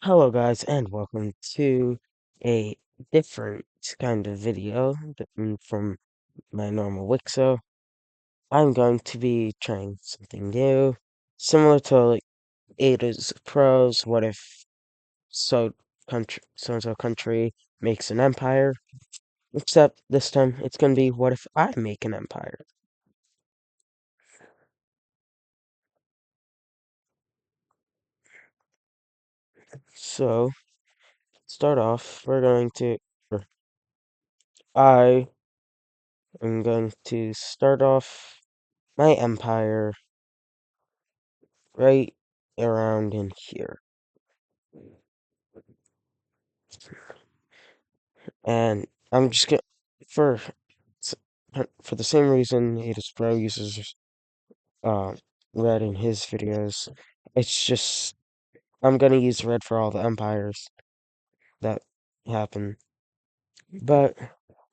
Hello guys and welcome to a different kind of video from my normal Wixo. I'm going to be trying something new, similar to like Ada's Pros, what if so-and-so country makes an empire, except this time it's going to be what if I make an empire. So, start off, or I am going to start off my empire right around in here. And I'm just gonna for for the same reason Adis Pro uses uh red in his videos. It's just I'm gonna use red for all the empires that happen, but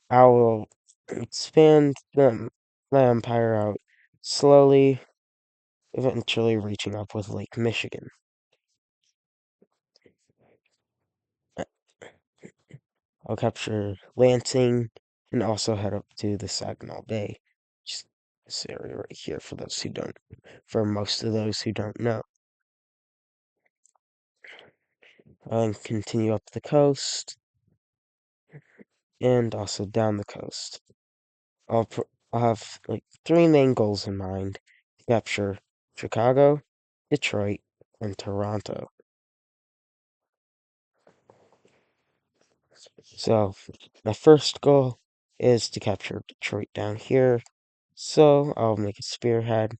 I will expand my empire out slowly, eventually reaching up with Lake Michigan. I'll capture Lansing and also head up to the Saginaw Bay. Just this area right here for most of those who don't know. I'll continue up the coast and also down the coast. I'll have like three main goals in mind: to capture Chicago, Detroit, and Toronto. So my first goal is to capture Detroit down here. So I'll make a spearhead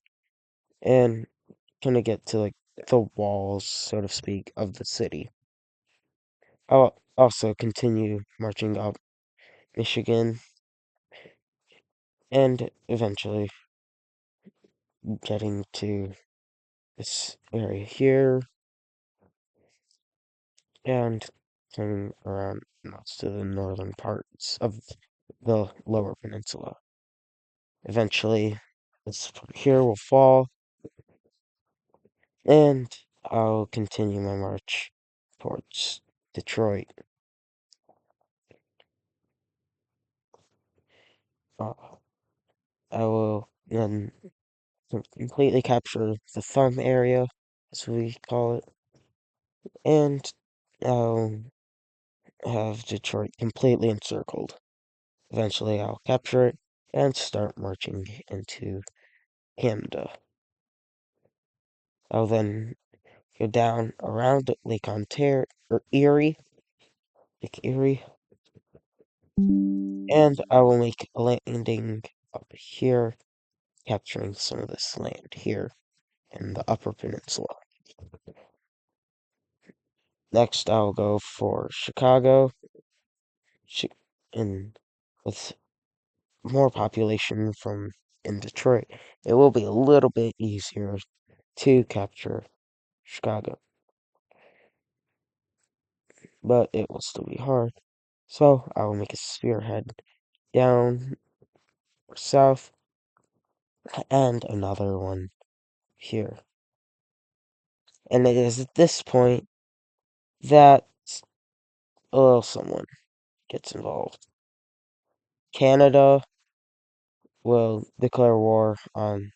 and kind of get to like the walls, so to speak, of the city. I'll also continue marching up Michigan and eventually getting to this area here and coming around most of the northern parts of the lower peninsula. Eventually, this part here will fall, and I'll continue my march towards Detroit. Uh, I will then completely capture the thumb area, as we call it, and I'll have Detroit completely encircled. Eventually, I'll capture it and start marching into Canada. I'll then go down around Lake Ontario, or Erie, Lake Erie, and I will make a landing up here, capturing some of this land here in the Upper Peninsula. Next, I'll go for Chicago, and with more population from in Detroit, it will be a little bit easier to capture Chicago, but it will still be hard. So I will make a spearhead down or south and another one here. And it is at this point that a little someone gets involved. Canada will declare war on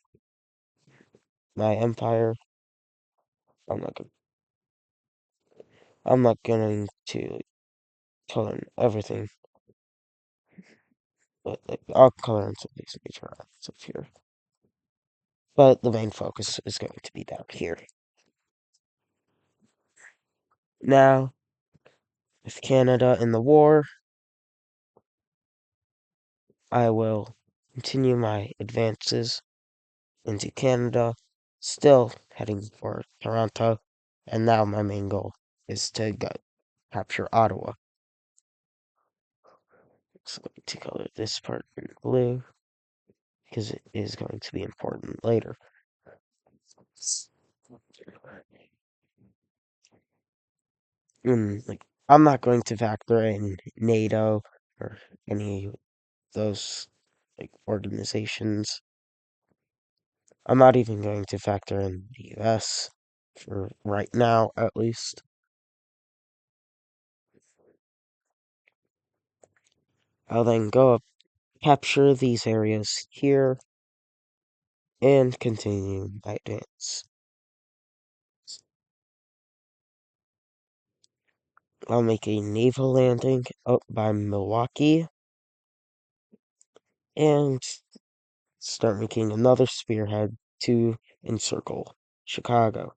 my empire. I'm not gonna, I'm not going to color everything, but like I'll color in some of these major islands up here. But the main focus is going to be down here. Now, with Canada in the war, I will continue my advances into Canada, still heading for Toronto, and now my main goal is to capture Ottawa. So I'm going to color this part in blue because it is going to be important later. Like I'm not going to factor in NATO or any of those like organizations. I'm not even going to factor in the US for right now, at least. I'll then go up, capture these areas here, and continue my advance. I'll make a naval landing up by Milwaukee, and start making another spearhead to encircle Chicago.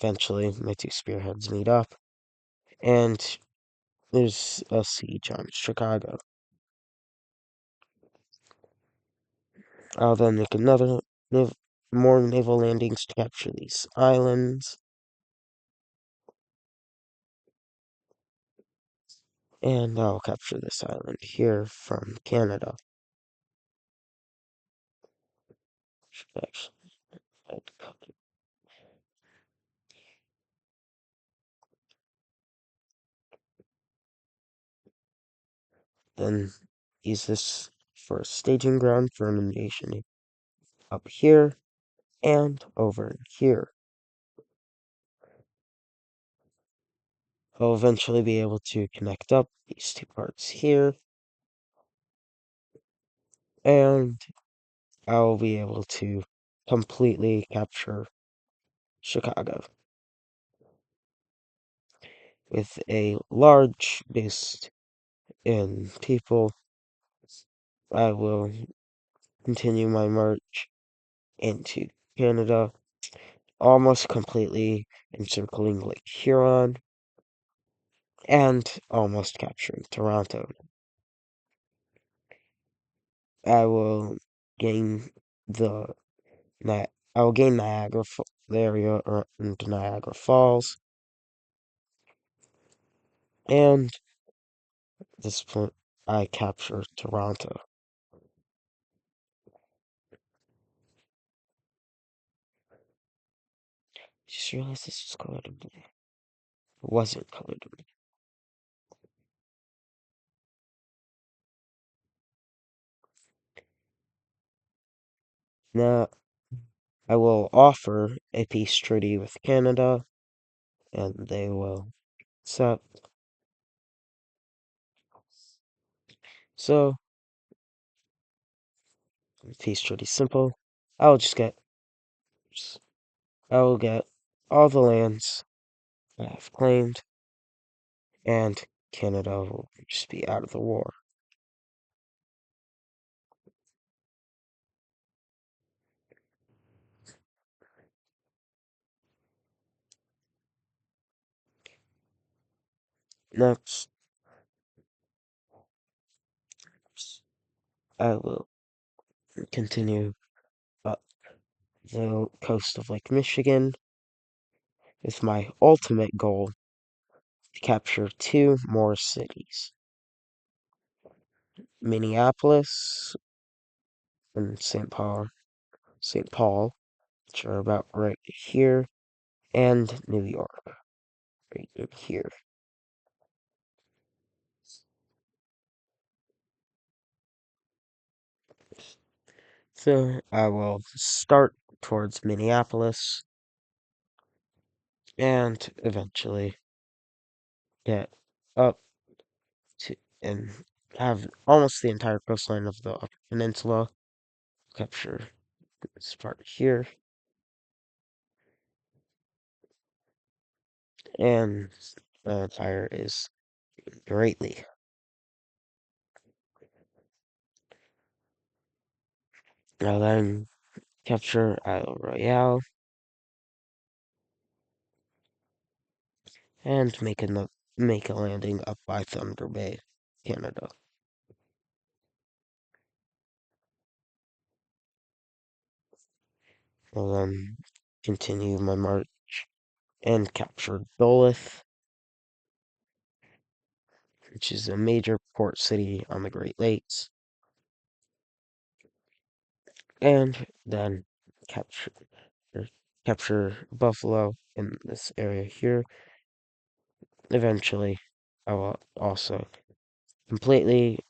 Eventually, my two spearheads meet up, and there's a siege on Chicago. I'll then make more naval landings to capture these islands, and I'll capture this island here from Canada. Actually, then use this for a staging ground for an invasion up here and over here. I'll eventually be able to connect up these two parts here, and I'll be able to completely capture Chicago with a large base in people. I will continue my march into Canada, almost completely encircling Lake Huron and almost capturing Toronto. I will gain the I will gain the area around Niagara Falls, and at this point I capture Toronto. Just realized this was colored in blue. It wasn't colored in blue. Now I will offer a peace treaty with Canada, and they will accept. So peace treaty simple. I'll just get I will get all the lands I have claimed, and Canada will just be out of the war. Next, I will continue up the coast of Lake Michigan with my ultimate goal to capture two more cities, Minneapolis and St. Paul, which are about right here, and New York, right in here. So I will start towards Minneapolis and eventually get up to and have almost the entire coastline of the Upper Peninsula. Capture this part here, and the empire is greatly. I'll then capture Isle Royale and make a landing up by Thunder Bay, Canada. I'll then continue my march and capture Duluth, which is a major port city on the Great Lakes, and then capture capture Buffalo in this area here. Eventually, I will also completely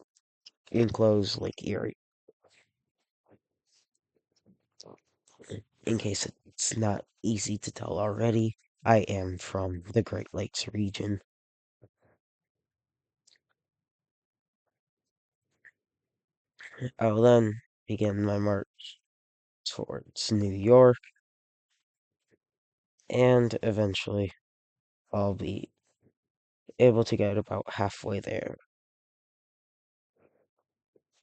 enclose Lake Erie. In case it's not easy to tell already, I am from the Great Lakes region. I will then begin my march towards New York, and eventually I'll be able to get about halfway there.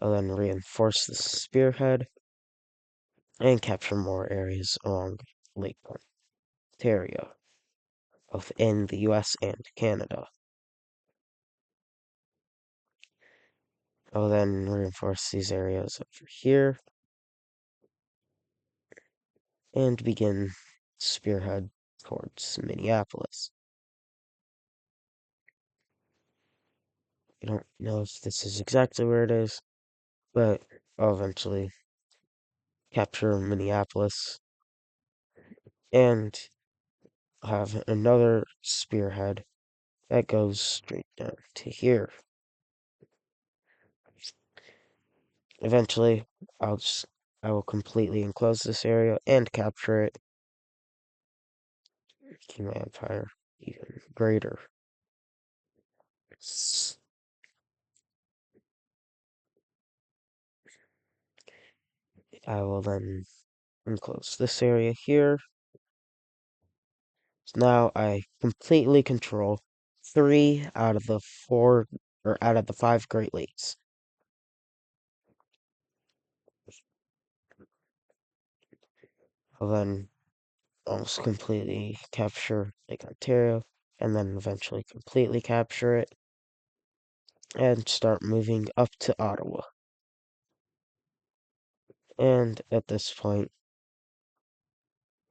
I'll then reinforce the spearhead and capture more areas along Lake Ontario, both in the US and Canada. I'll then reinforce these areas over here and begin spearhead towards Minneapolis. I don't know if this is exactly where it is, but I'll eventually capture Minneapolis and have another spearhead that goes straight down to here. Eventually, I will completely enclose this area and capture it, making my empire even greater. I will then enclose this area here. So now I completely control 3 out of the 4, or out of the 5 Great Lakes. I'll then almost completely capture Lake Ontario, and then eventually completely capture it, and start moving up to Ottawa. And at this point,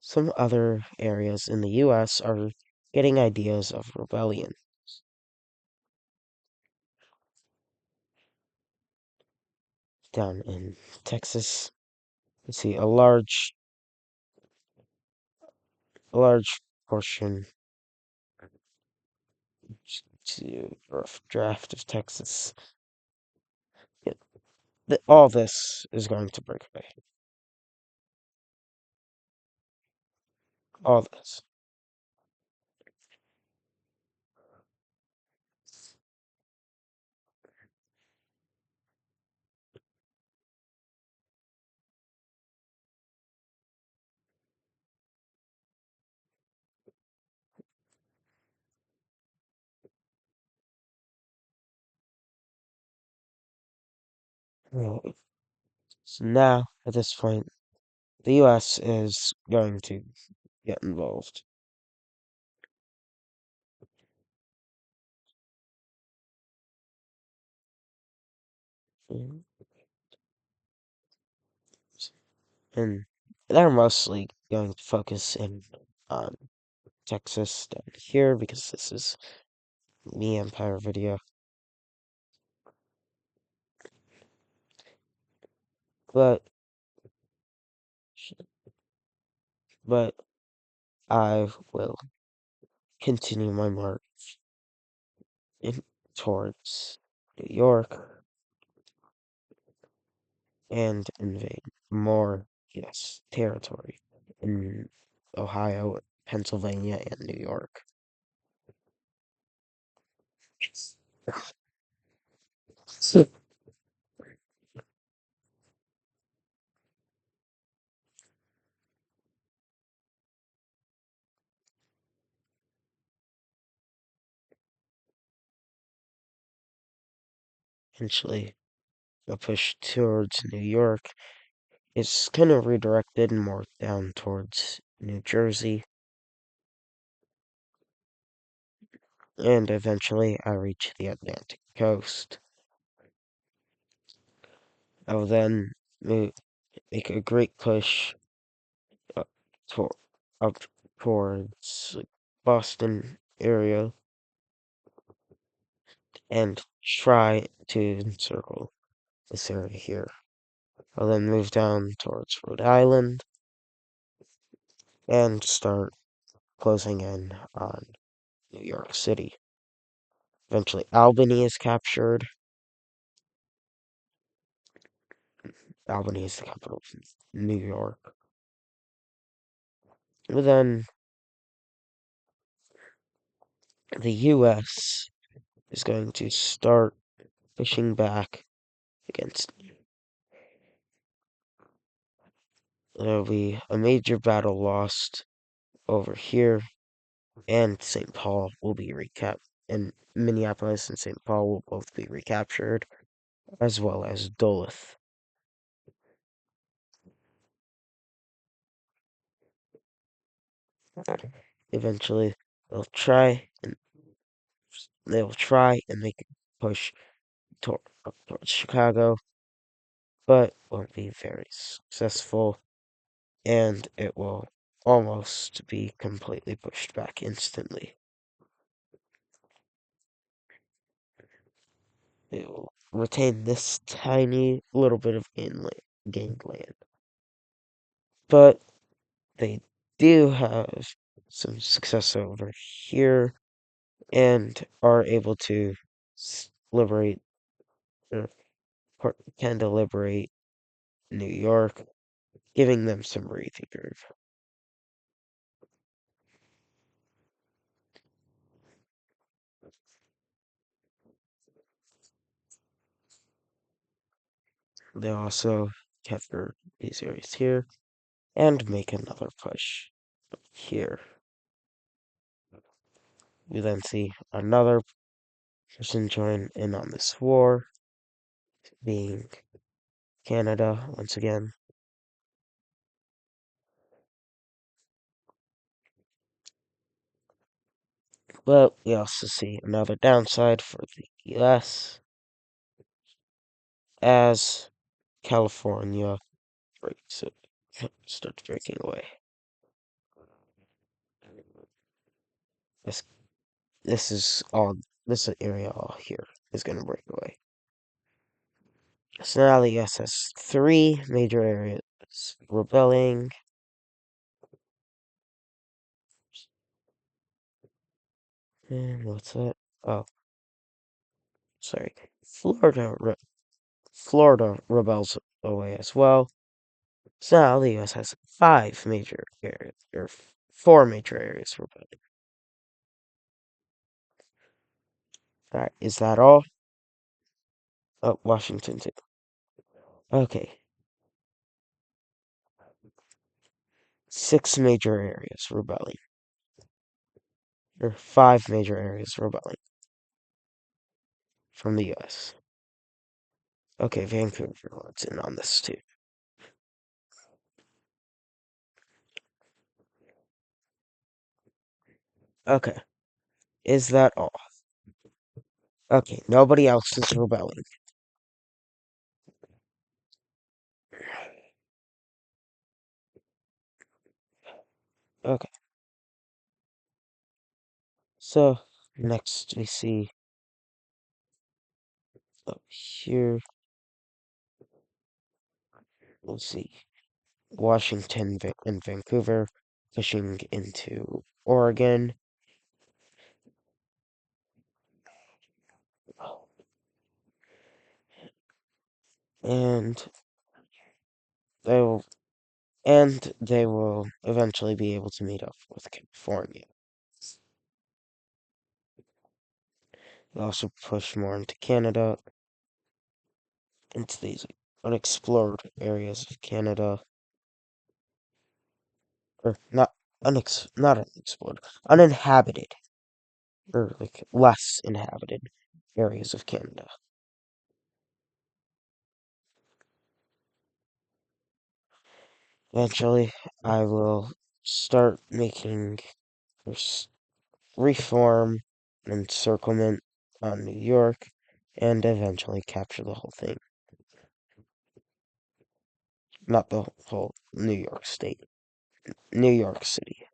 some other areas in the US are getting ideas of rebellion. Down in Texas, you see a large portion to rough draft of Texas. Yeah, all this is going to break away. All this. Right. So now, at this point, the US is going to get involved. Mm, And they're mostly going to focus in on Texas down here because this is me Empire video. But but I will continue my march in towards New York and invade more US territory in Ohio, Pennsylvania, and New York. Eventually, a push towards New York is kind of redirected more down towards New Jersey, and eventually I reach the Atlantic coast. I will then make a great push up, to, up towards like, Boston area and try to encircle this area here. I'll then move down towards Rhode Island and start closing in on New York City. Eventually, Albany is captured. Albany is the capital of New York. But then the US is going to start pushing back against there'll be a major battle lost over here, and St. Paul will be and Minneapolis and St. Paul will both be recaptured, as well as Duluth. Eventually, they'll try and make a push up towards Chicago, but won't be very successful, and it will almost be completely pushed back instantly. It will retain this tiny little bit of gained land. But they do have some success over here and are able to liberate, or kind of liberate New York, giving them some breathing room. They also capture these areas here and make another push here. We then see another person join in on this war, being Canada once again. But we also see another downside for the US as California starts breaking away. This this area all here is gonna break away. So now the US has 3 major areas rebelling. And what's that? Oh, sorry. Florida rebels away as well. So now the US has 5 major areas, or 4 major areas rebelling. Alright, is that all? Oh, Washington too. Okay. 6 major areas rebelling. Or 5 major areas rebelling from the US. Okay, Vancouver wants in on this too. Okay, is that all? Okay, nobody else is rebelling. Okay, so next we see up here, we'll see Washington and Vancouver pushing into Oregon. And they will they will eventually be able to meet up with California. They'll also push more into Canada, into these unexplored areas of Canada, or not unexplored, uninhabited, or like less inhabited areas of Canada. Eventually, I will start making reform and encirclement on New York, and eventually capture the whole thing. Not the whole New York State, New York City.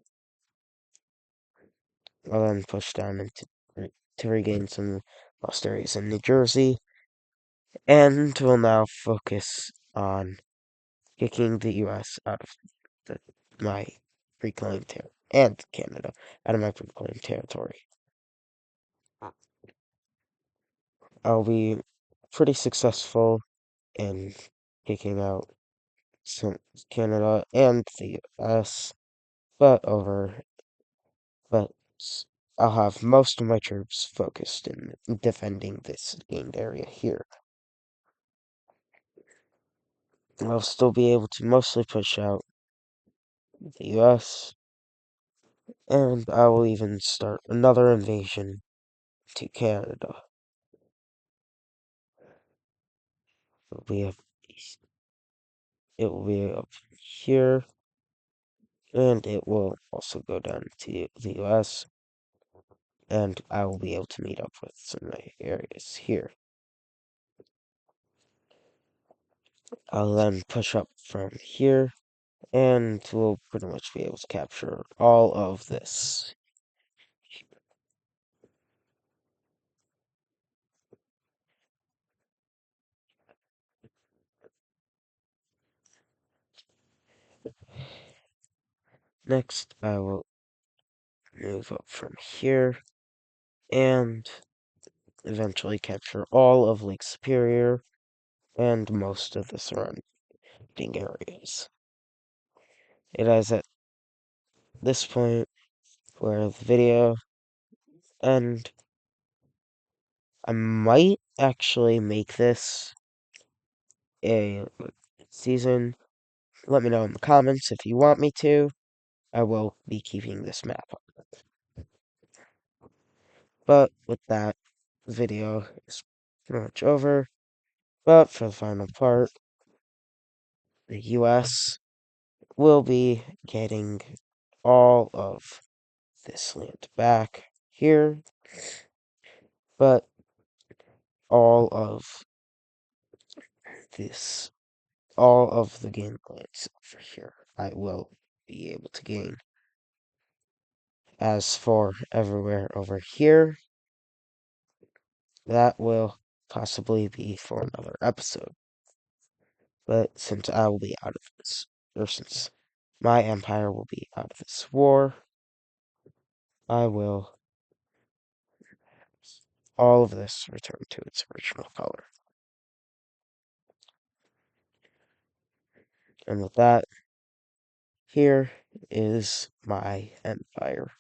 I'll then push down to regain some lost areas in New Jersey, and will now focus on kicking the U.S. out of my reclaimed territory, and Canada out of my reclaimed territory. I'll be pretty successful in kicking out some Canada and the U.S., but but I'll have most of my troops focused in defending this gained area here. I'll still be able to mostly push out the US, and I will even start another invasion to Canada. It'll be up, it will be up here, and it will also go down to the US, and I will be able to meet up with some of my areas here. I'll then push up from here, and we'll pretty much be able to capture all of this. Next, I will move up from here, and eventually capture all of Lake Superior and most of the surrounding areas. It is at this point where the video and I might actually make this a season. Let me know in the comments if you want me to. I will be keeping this map up. But with that, the video is pretty much over. But for the final part, the US will be getting all of this land back here, but all of this, all of the game points over here, I will be able to gain. As for everywhere over here, that will possibly be for another episode. But since I will be out of this, or since my empire will be out of this war, I will all of this return to its original color. And with that, here is my empire.